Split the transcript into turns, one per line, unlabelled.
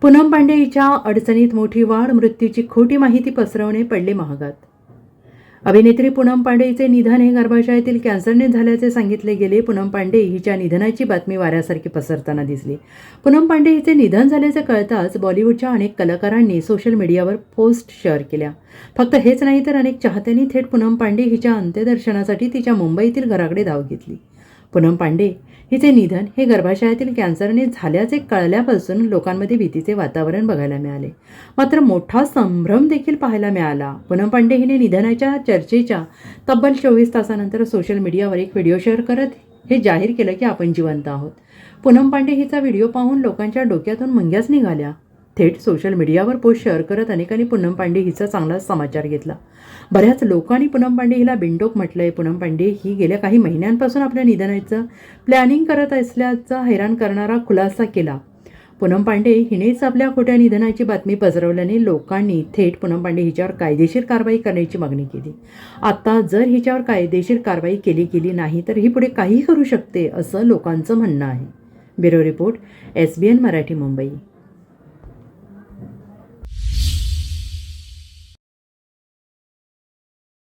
पूनम पांडे हिच्या अडचणीत मोठी वाढ, मृत्यूची खोटी माहिती पसरवणे पडले महागात. अभिनेत्री पूनम पांडे हिचे निधन हे गर्भाशयातील कॅन्सरने झाल्याचे सांगितले गेले. पूनम पांडे हिच्या निधनाची बातमी वाऱ्यासारखी पसरताना दिसली. पूनम पांडे हिचे निधन झाल्याचे कळताच बॉलिवूडच्या अनेक कलाकारांनी सोशल मीडियावर पोस्ट शेअर केल्या. फक्त हेच नाही तर अनेक चाहत्यांनी थेट पूनम पांडे हिच्या अंत्यदर्शनासाठी तिच्या मुंबईतील घराकडे धाव घेतली. पूनम पांडे हिचे निधन हे गर्भाशयातील कॅन्सरने झाल्याचे कळल्यापासून लोकांमध्ये भीतीचे वातावरण बघायला मिळाले. मात्र मोठा संभ्रम देखील पाहायला मिळाला. पूनम पांडे हिने निधनाच्या चर्चेच्या तब्बल 24 तासानंतर सोशल मीडियावर एक व्हिडिओ शेअर करत हे जाहीर केलं की आपण जिवंत आहोत. पूनम पांडे हिचा व्हिडिओ पाहून लोकांच्या डोक्यातून मुंग्याच निघाल्या. थेट सोशल मीडियावर पोस्ट शेअर करत अनेकांनी पूनम पांडे हिचा चांगलाच समाचार घेतला. बऱ्याच लोकांनी पूनम पांडे हिला बिनडोक म्हटलंय. पूनम पांडे ही गेल्या काही महिन्यांपासून आपल्या निधनाचं प्लॅनिंग करत असल्याचा हैराण करणारा खुलासा केला. पूनम पांडे हिनेच आपल्या खोट्या निधनाची बातमी पसरवल्याने लोकांनी थेट पूनम पांडे हिच्यावर कायदेशीर कारवाई करण्याची मागणी केली. आता जर हिच्यावर कायदेशीर कारवाई केली नाही तर ही पुढे काहीही करू शकते असं लोकांचं म्हणणं आहे. Bureau report, SBN Marathi, Mumbai.